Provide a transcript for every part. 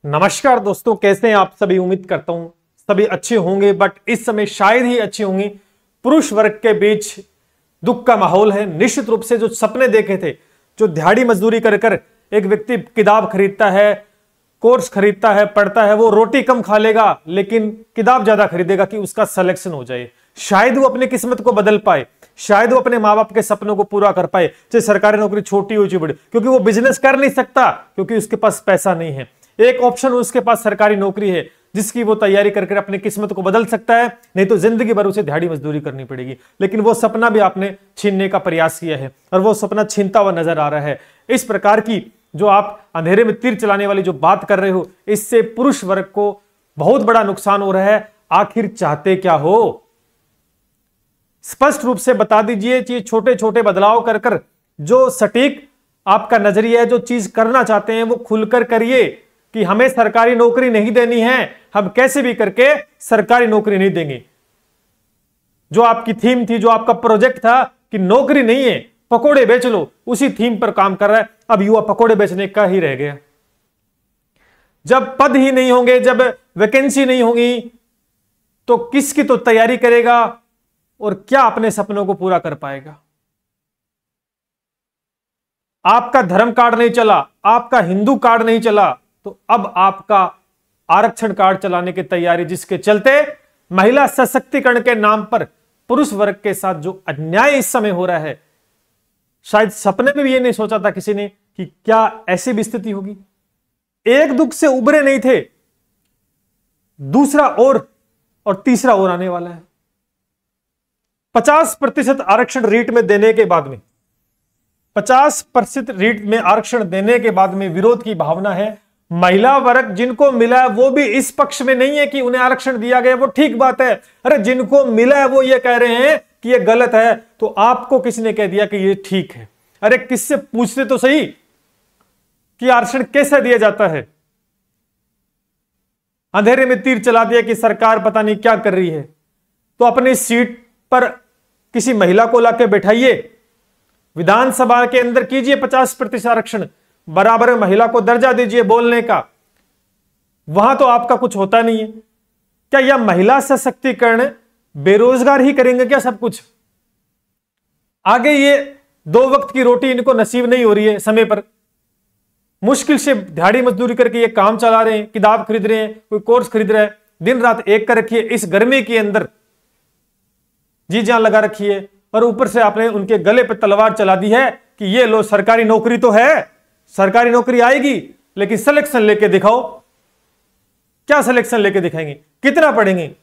नमस्कार दोस्तों, कैसे हैं आप सभी। उम्मीद करता हूं सभी अच्छे होंगे, बट इस समय शायद ही अच्छे होंगे। पुरुष वर्ग के बीच दुख का माहौल है। निश्चित रूप से जो सपने देखे थे, जो दिहाड़ी मजदूरी कर कर एक व्यक्ति किताब खरीदता है, कोर्स खरीदता है, पढ़ता है, वो रोटी कम खा लेगा लेकिन किताब ज्यादा खरीदेगा कि उसका सिलेक्शन हो जाए। शायद वो अपनी किस्मत को बदल पाए, शायद वो अपने माँ बाप के सपनों को पूरा कर पाए, चाहे सरकारी नौकरी छोटी हो चाहे बड़ी, क्योंकि वो बिजनेस कर नहीं सकता, क्योंकि उसके पास पैसा नहीं है। एक ऑप्शन उसके पास सरकारी नौकरी है जिसकी वो तैयारी करके अपनी किस्मत को बदल सकता है, नहीं तो जिंदगी भर उसे दिहाड़ी मजदूरी करनी पड़ेगी। लेकिन वो सपना भी आपने छीनने का प्रयास किया है और वो सपना छीनता हुआ नजर आ रहा है। इस प्रकार की जो आप अंधेरे में तीर चलाने वाली जो बात कर रहे हो, इससे पुरुष वर्ग को बहुत बड़ा नुकसान हो रहा है। आखिर चाहते क्या हो, स्पष्ट रूप से बता दीजिए। कि छोटे छोटे बदलाव कर कर जो सटीक आपका नजरिया है, जो चीज करना चाहते हैं वो खुलकर करिए कि हमें सरकारी नौकरी नहीं देनी है, हम कैसे भी करके सरकारी नौकरी नहीं देंगे। जो आपकी थीम थी, जो आपका प्रोजेक्ट था कि नौकरी नहीं है, पकोड़े बेच लो, उसी थीम पर काम कर रहा है। अब युवा पकोड़े बेचने का ही रह गया। जब पद ही नहीं होंगे, जब वैकेंसी नहीं होगी, तो किसकी तो तैयारी करेगा और क्या अपने सपनों को पूरा कर पाएगा। आपका धर्म कार्ड नहीं चला, आपका हिंदू कार्ड नहीं चला, तो अब आपका आरक्षण कार्ड चलाने की तैयारी, जिसके चलते महिला सशक्तिकरण के नाम पर पुरुष वर्ग के साथ जो अन्याय इस समय हो रहा है, शायद सपने में भी ये नहीं सोचा था किसी ने कि क्या ऐसी भी स्थिति होगी। एक दुख से उबरे नहीं थे, दूसरा और तीसरा और आने वाला है। 50% आरक्षण रीट में देने के बाद में, 50% रीट में आरक्षण देने के बाद में विरोध की भावना है। महिला वर्ग जिनको मिला है वो भी इस पक्ष में नहीं है कि उन्हें आरक्षण दिया गया, वो ठीक बात है। अरे जिनको मिला है वो ये कह रहे हैं कि ये गलत है, तो आपको किसने कह दिया कि ये ठीक है। अरे किससे पूछते तो सही कि आरक्षण कैसे दिया जाता है। अंधेरे में तीर चला दिया कि सरकार पता नहीं क्या कर रही है। तो अपनी सीट पर किसी महिला को लाके बैठाइए, विधानसभा के अंदर कीजिए 50% आरक्षण, बराबर महिला को दर्जा दीजिए बोलने का। वहां तो आपका कुछ होता नहीं है। क्या यह महिला सशक्तिकरण बेरोजगार ही करेंगे क्या सब कुछ? आगे ये 2 वक्त की रोटी इनको नसीब नहीं हो रही है समय पर, मुश्किल से दिहाड़ी मजदूरी करके ये काम चला रहे हैं, किताब खरीद रहे हैं, कोई कोर्स खरीद रहा है, दिन रात एक कर रखी है इस गर्मी के अंदर, जी जान लगा रखी है। और ऊपर से आपने उनके गले पर तलवार चला दी है कि ये लो सरकारी नौकरी तो है, सरकारी नौकरी आएगी, लेकिन सिलेक्शन लेके दिखाओ। क्या सिलेक्शन लेके दिखाएंगे, कितना पढ़ेंगे?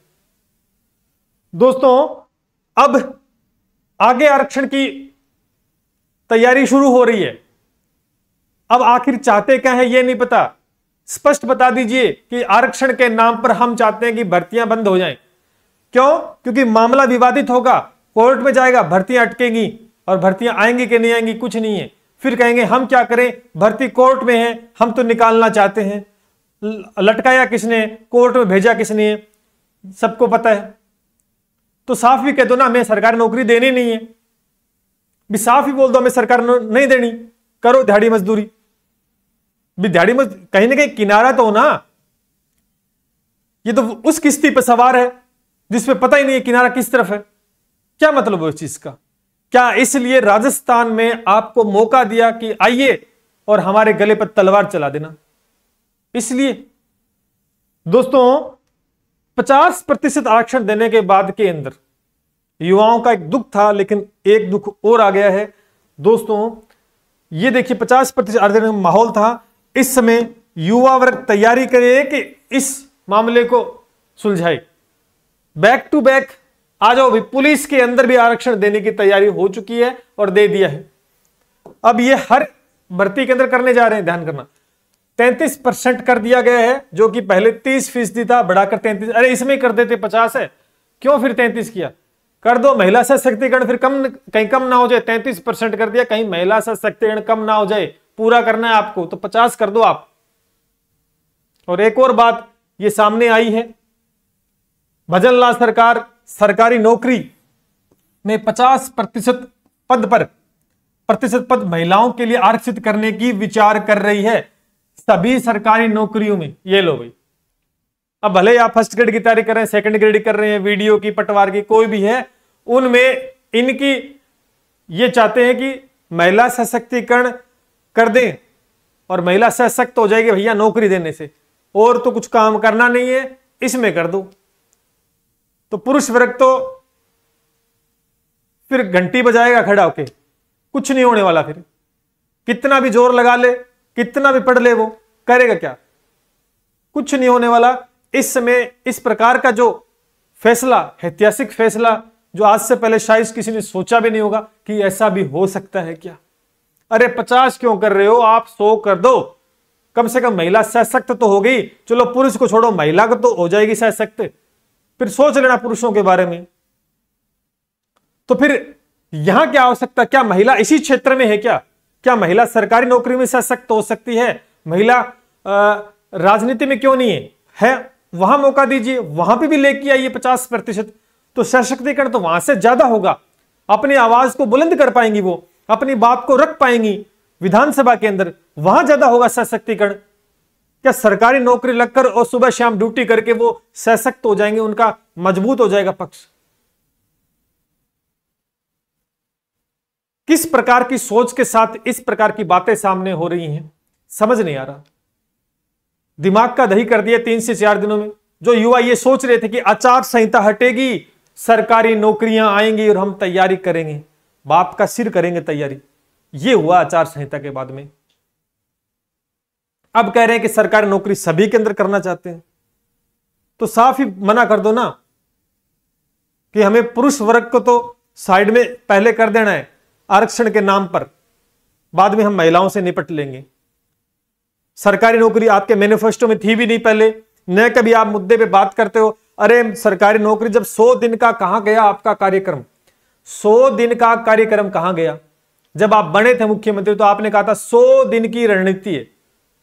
दोस्तों अब आगे आरक्षण की तैयारी शुरू हो रही है। अब आखिर चाहते क्या है ये नहीं पता। स्पष्ट बता दीजिए कि आरक्षण के नाम पर हम चाहते हैं कि भर्तियां बंद हो जाएं। क्यों? क्योंकि मामला विवादित होगा, कोर्ट में जाएगा, भर्तियां अटकेंगी, और भर्तियां आएंगी कि नहीं आएंगी कुछ नहीं है। फिर कहेंगे हम क्या करें, भर्ती कोर्ट में है, हम तो निकालना चाहते हैं। लटकाया किसने, कोर्ट में भेजा किसने, सबको पता है। तो साफ भी कह दो ना, हमें सरकारी नौकरी देनी नहीं है, भी साफ ही बोल दो हमें सरकार नहीं देनी, करो दिहाड़ी मजदूरी। भी दिहाड़ी मजदूरी कहीं ना कहीं किनारा तो हो ना। ये तो उस किश्ती पर सवार है जिसपे पता ही नहीं है किनारा किस तरफ है। क्या मतलब है इस चीज का? क्या इसलिए राजस्थान में आपको मौका दिया कि आइए और हमारे गले पर तलवार चला देना? इसलिए दोस्तों 50% आरक्षण देने के बाद के अंदर युवाओं का एक दुख था, लेकिन एक दुख और आ गया है। दोस्तों ये देखिए 50% आरक्षण का माहौल था, इस समय युवा वर्ग तैयारी करे कि इस मामले को सुलझाए। बैक टू बैक आ जाओ भाई, पुलिस के अंदर भी आरक्षण देने की तैयारी हो चुकी है और दे दिया है। अब ये हर भर्ती के अंदर करने जा रहे हैं, ध्यान करना। 33% कर दिया गया है, जो कि पहले 30% था, बढ़ाकर 33। अरे इसमें कर देते 50 है, क्यों फिर 33 किया? कर दो महिला सशक्तिकरण, फिर कहीं कम ना हो जाए। 33% कर दिया, कहीं महिला सशक्तिकरण कम ना हो जाए, पूरा करना है आपको तो 50 कर दो आप। और एक और बात ये सामने आई है, भजनलाल सरकार सरकारी नौकरी में 50% पद महिलाओं के लिए आरक्षित करने की विचार कर रही है। सभी सरकारी नौकरियों में, ये लो भाई, अब भले ही आप फर्स्ट ग्रेड की तैयारी कर रहे हैं, सेकंड ग्रेड कर रहे हैं, वीडियो की, पटवार की, कोई भी है, उनमें इनकी ये चाहते हैं कि महिला सशक्तिकरण कर दें और महिला सशक्त हो जाएगी भैया नौकरी देने से, और तो कुछ काम करना नहीं है, इसमें कर दो। तो पुरुष वर्ग तो फिर घंटी बजाएगा खड़ा होके, कुछ नहीं होने वाला। फिर कितना भी जोर लगा ले, कितना भी पढ़ ले, वो करेगा क्या? कुछ नहीं होने वाला। इस समय इस प्रकार का जो फैसला, ऐतिहासिक फैसला, जो आज से पहले शायद किसी ने सोचा भी नहीं होगा कि ऐसा भी हो सकता है क्या। अरे 50 क्यों कर रहे हो आप, 100 कर दो, कम से कम महिला सशक्त तो हो गई। चलो पुरुष को छोड़ो, महिला को तो हो जाएगी सशक्त, फिर सोच लेना पुरुषों के बारे में। तो फिर यहां क्या आवश्यकता, क्या महिला इसी क्षेत्र में है क्या महिला सरकारी नौकरी में सशक्त हो सकती है? महिला राजनीति में क्यों नहीं है? वहां मौका दीजिए, वहां पे भी लेके आइए 50%। तो सशक्तिकरण तो वहां से ज्यादा होगा, अपनी आवाज को बुलंद कर पाएंगी, वो अपनी बात को रख पाएंगी विधानसभा के अंदर, वहां ज्यादा होगा सशक्तिकरण। क्या सरकारी नौकरी लगकर और सुबह शाम ड्यूटी करके वो सशक्त हो जाएंगे, उनका मजबूत हो जाएगा पक्ष? किस प्रकार की सोच के साथ इस प्रकार की बातें सामने हो रही हैं, समझ नहीं आ रहा। दिमाग का दही कर दिया 3 से 4 दिनों में। जो युवा ये सोच रहे थे कि आचार संहिता हटेगी, सरकारी नौकरियां आएंगी और हम तैयारी करेंगे, बाप का सिर करेंगे तैयारी, ये हुआ आचार संहिता के बाद में। अब कह रहे हैं कि सरकारी नौकरी सभी के अंदर करना चाहते हैं, तो साफ ही मना कर दो ना कि हमें पुरुष वर्ग को तो साइड में पहले कर देना है आरक्षण के नाम पर, बाद में हम महिलाओं से निपट लेंगे। सरकारी नौकरी आपके मैनिफेस्टो में थी भी नहीं पहले, न कभी आप मुद्दे पे बात करते हो। अरे सरकारी नौकरी, जब 100 दिन का कहां गया आपका कार्यक्रम? 100 दिन का कार्यक्रम कहां गया? जब आप बने थे मुख्यमंत्री तो आपने कहा था 100 दिन की रणनीति है।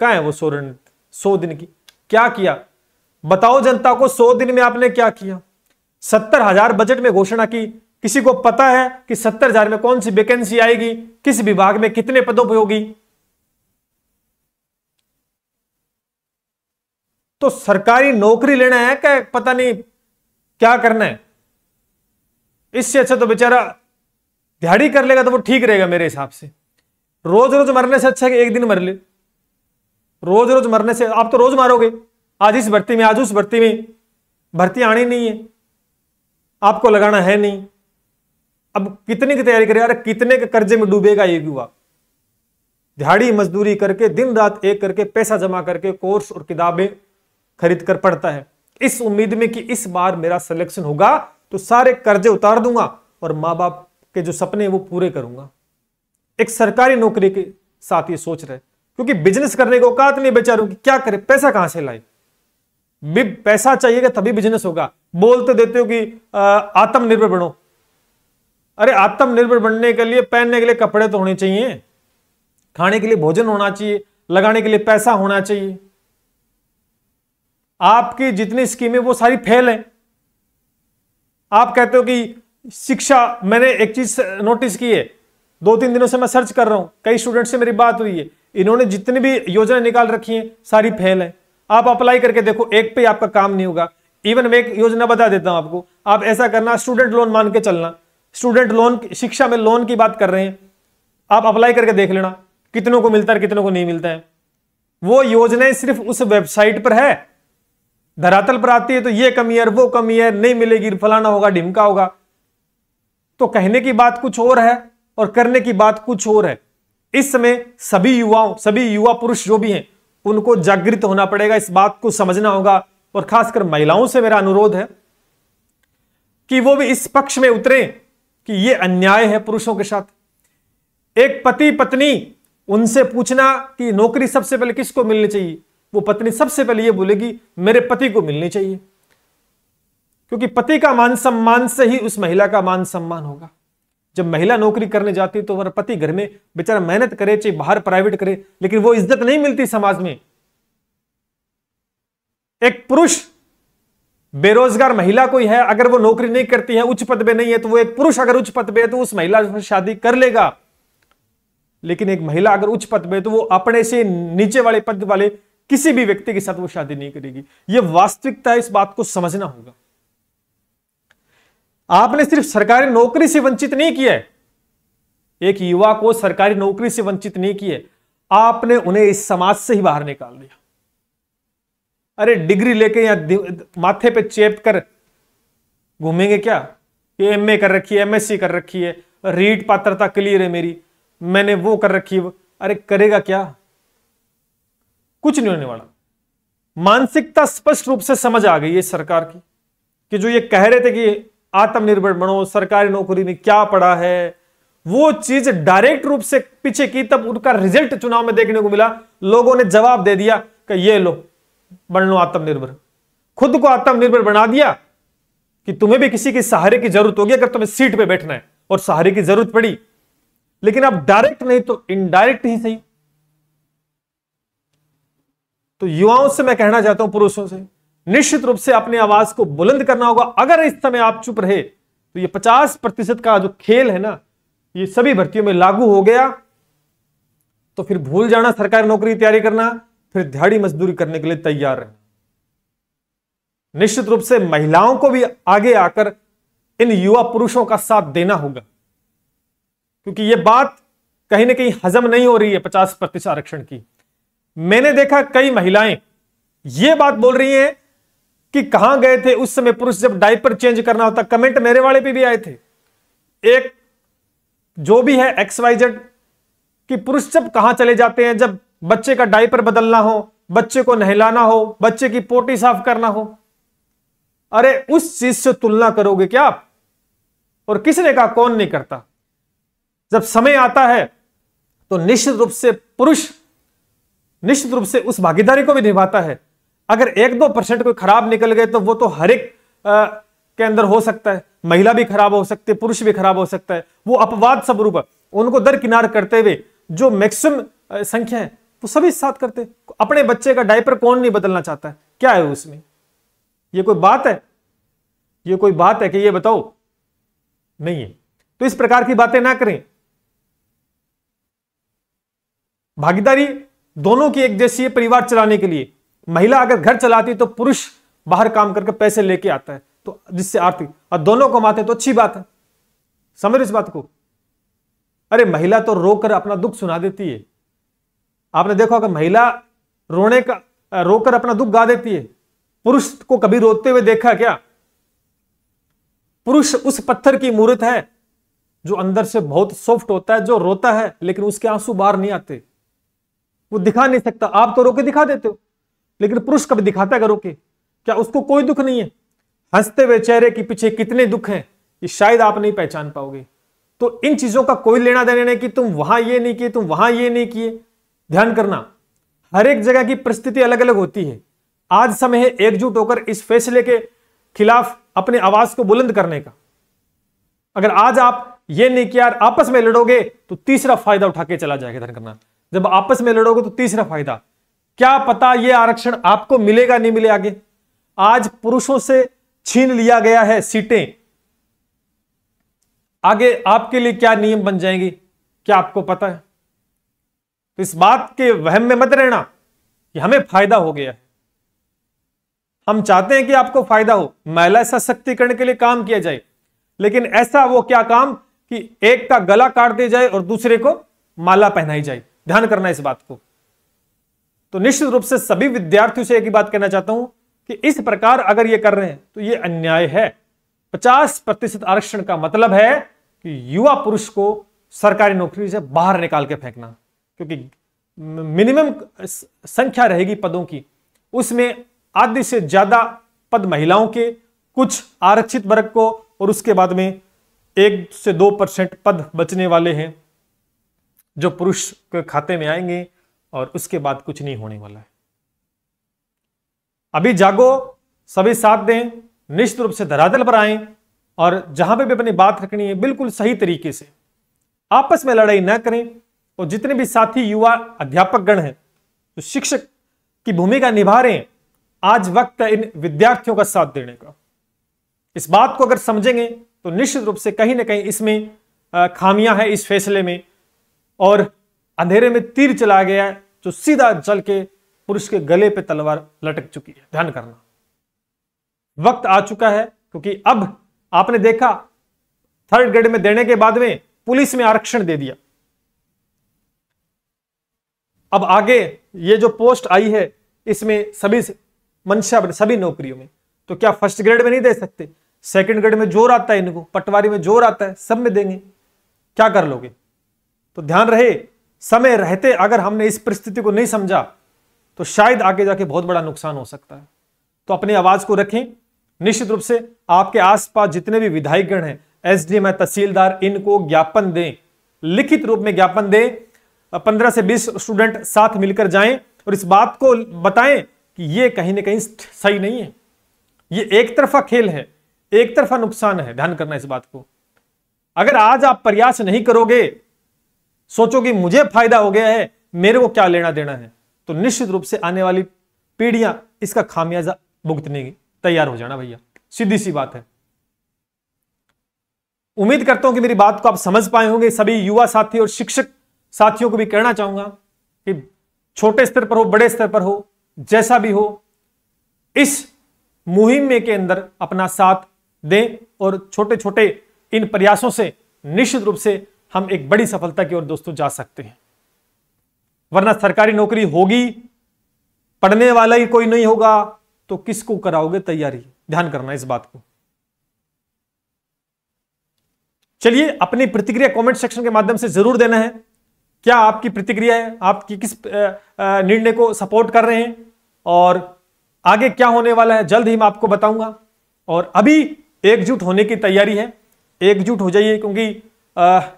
कहां है वो 100 रणनीति? 100 दिन की क्या किया बताओ जनता को? 100 दिन में आपने क्या किया? 70,000 बजट में घोषणा की। किसी को पता है कि 70,000 में कौन सी वैकेंसी आएगी, किस विभाग में कितने पदों पर होगी? तो सरकारी नौकरी लेना है क्या पता नहीं क्या करना है? इससे अच्छा तो बेचारा दिहाड़ी कर लेगा तो वो ठीक रहेगा मेरे हिसाब से। रोज रोज मरने से अच्छा कि एक दिन मर ले। रोज रोज मरने से, आप तो रोज मारोगे, आज इस भर्ती में, आज उस भर्ती में, भर्ती आनी नहीं है, आपको लगाना है नहीं। अब कितने की तैयारी करे? अरे कितने के कर्जे में डूबेगा ये युवा? दिहाड़ी मजदूरी करके, दिन रात एक करके, पैसा जमा करके कोर्स और किताबें खरीद कर पढ़ता है, इस उम्मीद में कि इस बार मेरा सिलेक्शन होगा तो सारे कर्जे उतार दूंगा और मां बाप के जो सपने वो पूरे करूंगा। एक सरकारी नौकरी के साथ ये सोच रहे, क्योंकि बिजनेस करने को औकात नहीं बेचारों की, क्या करे, पैसा कहां से लाए? पैसा चाहिएगा तभी बिजनेस होगा। बोलते देते हो कि आत्मनिर्भर बनो। अरे आत्मनिर्भर बनने के लिए पहनने के लिए कपड़े तो होने चाहिए, खाने के लिए भोजन होना चाहिए, लगाने के लिए पैसा होना चाहिए। आपकी जितनी स्कीमें वो सारी फेल है। आप कहते हो कि शिक्षा, मैंने एक चीज नोटिस की है, 2-3 दिनों से मैं सर्च कर रहा हूं, कई स्टूडेंट से मेरी बात हुई है, इन्होंने जितनी भी योजना निकाल रखी है सारी फेल है। आप अप्लाई करके देखो, एक पे आपका काम नहीं होगा। इवन मैं एक योजना बता देता हूं आपको, आप ऐसा करना, स्टूडेंट लोन मान के चलना, स्टूडेंट लोन, शिक्षा में लोन की बात कर रहे हैं, आप अप्लाई करके देख लेना कितनों को मिलता है कितनों को नहीं मिलता है। वो योजनाएं सिर्फ उस वेबसाइट पर है, धरातल पर आती है तो ये कमी है, वो कमी है, नहीं मिलेगी, फलाना होगा, ढिमका होगा। तो कहने की बात कुछ और है और करने की बात कुछ और है। इस समय सभी युवाओं, सभी युवा पुरुष जो भी हैं, उनको जागृत होना पड़ेगा, इस बात को समझना होगा। और खासकर महिलाओं से मेरा अनुरोध है कि वो भी इस पक्ष में उतरे कि ये अन्याय है पुरुषों के साथ। एक पति पत्नी, उनसे पूछना कि नौकरी सबसे पहले किसको मिलनी चाहिए, वो पत्नी सबसे पहले ये बोलेगी मेरे पति को मिलनी चाहिए, क्योंकि पति का मान सम्मान से ही उस महिला का मान सम्मान होगा। जब महिला नौकरी करने जाती है तो वह पति घर में बेचारा मेहनत करे, चाहे बाहर प्राइवेट करे, लेकिन वो इज्जत नहीं मिलती समाज में। एक पुरुष बेरोजगार महिला कोई है, अगर वो नौकरी नहीं करती है, उच्च पद पे नहीं है, तो वो एक पुरुष अगर उच्च पद पे है तो उस महिला से शादी कर लेगा। लेकिन एक महिला अगर उच्च पद पे, तो वो अपने से नीचे वाले पद वाले किसी भी व्यक्ति के साथ वो शादी नहीं करेगी। ये वास्तविकता है, इस बात को समझना होगा। आपने सिर्फ सरकारी नौकरी से वंचित नहीं किया है, एक युवा को सरकारी नौकरी से वंचित नहीं किया, आपने उन्हें इस समाज से ही बाहर निकाल दिया। अरे डिग्री लेके या माथे पे चेप कर घूमेंगे क्या कि एमए कर रखी है, एमएससी कर रखी है, रीट पात्रता क्लियर है मेरी, मैंने वो कर रखी है। अरे करेगा क्या? कुछ नहीं होने वाला। मानसिकता स्पष्ट रूप से समझ आ गई है सरकार की, कि जो ये कह रहे थे कि आत्मनिर्भर बनो, सरकारी नौकरी में क्या पड़ा है, वो चीज डायरेक्ट रूप से पीछे की, तब उनका रिजल्ट चुनाव में देखने को मिला। लोगों ने जवाब दे दिया कि ये लो बन लो आत्मनिर्भर, खुद को आत्मनिर्भर बना दिया कि तुम्हें भी किसी के सहारे की जरूरत होगी अगर तुम्हें सीट पे बैठना है और सहारे की जरूरत पड़ी। लेकिन अब डायरेक्ट नहीं तो इनडायरेक्ट ही सही। तो युवाओं से मैं कहना चाहता हूं, पुरुषों से, निश्चित रूप से अपनी आवाज को बुलंद करना होगा। अगर इस समय आप चुप रहे तो ये 50% का जो खेल है ना, ये सभी भर्तियों में लागू हो गया, तो फिर भूल जाना सरकारी नौकरी की तैयारी करना, फिर दिहाड़ी मजदूरी करने के लिए तैयार रहना। निश्चित रूप से महिलाओं को भी आगे आकर इन युवा पुरुषों का साथ देना होगा, क्योंकि यह बात कहीं ना कहीं हजम नहीं हो रही है 50% आरक्षण की। मैंने देखा कई महिलाएं यह बात बोल रही हैं कि कहां गए थे उस समय पुरुष जब डायपर चेंज करना होता। कमेंट मेरे वाले पे भी आए थे, एक जो भी है XYZ, कि पुरुष जब कहां चले जाते हैं जब बच्चे का डायपर बदलना हो, बच्चे को नहलाना हो, बच्चे की पोटी साफ करना हो। अरे उस चीज से तुलना करोगे क्या आप? और किसने कहा कौन नहीं करता? जब समय आता है तो निश्चित रूप से पुरुष निश्चित रूप से उस भागीदारी को भी निभाता है। अगर 1-2% कोई खराब निकल गए तो वो तो हर एक के अंदर हो सकता है। महिला भी खराब हो सकती है, पुरुष भी खराब हो सकता है। वो अपवाद स्वरूप उनको दरकिनार करते हुए जो मैक्सिमम संख्या है वो सभी साथ करते। अपने बच्चे का डायपर कौन नहीं बदलना चाहता है? क्या है उसमें? ये कोई बात है? ये कोई बात है कि ये बताओ? नहीं है। तो इस प्रकार की बातें ना करें। भागीदारी दोनों की एक जैसी है परिवार चलाने के लिए। महिला अगर घर चलाती तो पुरुष बाहर काम करके पैसे लेके आता है, तो जिससे आर्थिक, और दोनों कमाते तो अच्छी बात है। समझ इस बात को? अरे महिला तो रोकर अपना दुख सुना देती है। आपने देखा होगा महिला रोकर अपना दुख गा देती है। पुरुष को कभी रोते हुए देखा क्या? पुरुष उस पत्थर की मूर्त है जो अंदर से बहुत सॉफ्ट होता है, जो रोता है लेकिन उसके आंसू बाहर नहीं आते, वो दिखा नहीं सकता। आप तो रोके दिखा देते हो, लेकिन पुरुष कभी दिखाता है रोके? क्या उसको कोई दुख नहीं है? हंसते हुए चेहरे के पीछे कितने दुख हैं ये शायद आप नहीं पहचान पाओगे। तो इन चीजों का कोई लेना देना नहीं कि तुम वहां ये नहीं किए, तुम वहां ये नहीं किए। ध्यान करना, हर एक जगह की परिस्थिति अलग अलग होती है। आज समय है एकजुट होकर इस फैसले के खिलाफ अपने आवाज को बुलंद करने का। अगर आज आप ये नहीं किया, आपस में लड़ोगे तो तीसरा फायदा उठा के चला जाएगा। ध्यान करना, जब आपस में लड़ोगे तो तीसरा फायदा, क्या पता ये आरक्षण आपको मिलेगा नहीं मिले आगे। आज पुरुषों से छीन लिया गया है सीटें, आगे आपके लिए क्या नियम बन जाएंगे क्या आपको पता है? तो इस बात के वहम में मत रहना कि हमें फायदा हो गया है। हम चाहते हैं कि आपको फायदा हो, महिला सशक्तिकरण के लिए काम किया जाए, लेकिन ऐसा वो क्या काम कि एक का गला काट दिया जाए और दूसरे को माला पहनाई जाए। ध्यान करना इस बात को। तो निश्चित रूप से सभी विद्यार्थियों से एक ही बात कहना चाहता हूं कि इस प्रकार अगर ये कर रहे हैं तो ये अन्याय है। 50% आरक्षण का मतलब है कि युवा पुरुष को सरकारी नौकरी से बाहर निकाल के फेंकना, क्योंकि मिनिमम संख्या रहेगी पदों की, उसमें आधे से ज्यादा पद महिलाओं के, कुछ आरक्षित वर्ग को, और उसके बाद में 1 से 2% पद बचने वाले हैं जो पुरुष के खाते में आएंगे, और उसके बाद कुछ नहीं होने वाला है। अभी जागो, सभी साथ दें, निश्चित रूप से धरातल पर आएं, और जहां पे भी अपनी बात रखनी है बिल्कुल सही तरीके से, आपस में लड़ाई ना करें। और जितने भी साथी युवा अध्यापक गण हैं जो शिक्षक की भूमिका निभा रहे हैं, आज वक्त है इन विद्यार्थियों का साथ देने का। इस बात को अगर समझेंगे तो निश्चित रूप से कहीं ना कहीं इसमें खामियां हैं इस फैसले में, और अंधेरे में तीर चला गया है जो सीधा चल के पुरुष के गले पे तलवार लटक चुकी है। ध्यान करना, वक्त आ चुका है, क्योंकि अब आपने देखा 3rd ग्रेड में देने के बाद में पुलिस में आरक्षण दे दिया। अब आगे ये जो पोस्ट आई है इसमें सभी मंशा सभी नौकरियों में, तो क्या 1st ग्रेड में नहीं दे सकते? 2nd ग्रेड में जोर आता है इनको, पटवारी में जोर आता है, सब में देंगे। क्या कर लोगे? तो ध्यान रहे, समय रहते अगर हमने इस परिस्थिति को नहीं समझा तो शायद आगे जाके बहुत बड़ा नुकसान हो सकता है। तो अपनी आवाज को रखें। निश्चित रूप से आपके आसपास जितने भी विधायकगण हैं, एसडीएम है, तहसीलदार, इनको ज्ञापन दें, लिखित रूप में ज्ञापन दें। 15 से 20 स्टूडेंट साथ मिलकर जाएं और इस बात को बताएं कि ये कहीं ना कहीं सही नहीं है, ये एक तरफा खेल है, एक तरफा नुकसान है। ध्यान करना इस बात को। अगर आज आप प्रयास नहीं करोगे, सोचोगे मुझे फायदा हो गया है, मेरे को क्या लेना देना है, तो निश्चित रूप से आने वाली पीढ़ियां इसका खामियाजा भुगतने की तैयार हो जाना भैया, सीधी सी बात है। उम्मीद करता हूं कि मेरी बात को आप समझ पाए होंगे। सभी युवा साथी और शिक्षक साथियों को भी कहना चाहूंगा कि छोटे स्तर पर हो, बड़े स्तर पर हो, जैसा भी हो, इस मुहिम में के अंदर अपना साथ दें और छोटे छोटे इन प्रयासों से निश्चित रूप से हम एक बड़ी सफलता की ओर दोस्तों जा सकते हैं। वरना सरकारी नौकरी होगी, पढ़ने वाला ही कोई नहीं होगा, तो किसको कराओगे तैयारी? ध्यान करना इस बात को। चलिए, अपनी प्रतिक्रिया कमेंट सेक्शन के माध्यम से जरूर देना है। क्या आपकी प्रतिक्रिया है? आपकी किस निर्णय को सपोर्ट कर रहे हैं और आगे क्या होने वाला है, जल्द ही मैं आपको बताऊंगा। और अभी एकजुट होने की तैयारी है, एकजुट हो जाइए, क्योंकि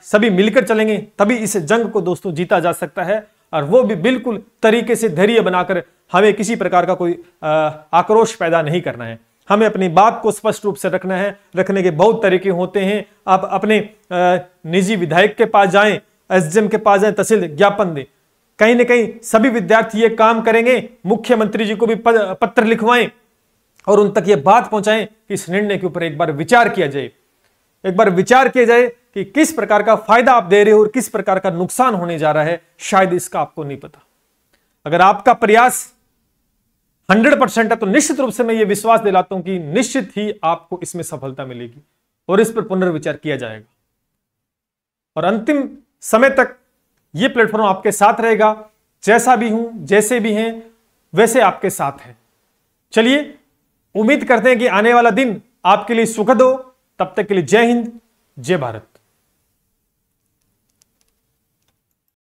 सभी मिलकर चलेंगे तभी इस जंग को दोस्तों जीता जा सकता है, और वो भी बिल्कुल तरीके से धैर्य बनाकर। हमें किसी प्रकार का कोई आक्रोश पैदा नहीं करना है, हमें अपनी बात को स्पष्ट रूप से रखना है। रखने के बहुत तरीके होते हैं। आप अपने निजी विधायक के पास जाएं, एसडीएम के पास जाएं, तहसील ज्ञापन दें। कहीं ना कहीं सभी विद्यार्थी ये काम करेंगे, मुख्यमंत्री जी को भी पत्र लिखवाएं और उन तक ये बात पहुंचाएं कि इस निर्णय के ऊपर एक बार विचार किया जाए, एक बार विचार किया जाए कि किस प्रकार का फायदा आप दे रहे हो और किस प्रकार का नुकसान होने जा रहा है, शायद इसका आपको नहीं पता। अगर आपका प्रयास 100% है तो निश्चित रूप से मैं ये विश्वास दिलाता हूं कि निश्चित ही आपको इसमें सफलता मिलेगी और इस पर पुनर्विचार किया जाएगा। और अंतिम समय तक ये प्लेटफॉर्म आपके साथ रहेगा। जैसा भी हूं, जैसे भी हैं, वैसे आपके साथ है। चलिए, उम्मीद करते हैं कि आने वाला दिन आपके लिए सुखद हो। तब तक के लिए जय हिंद, जय भारत।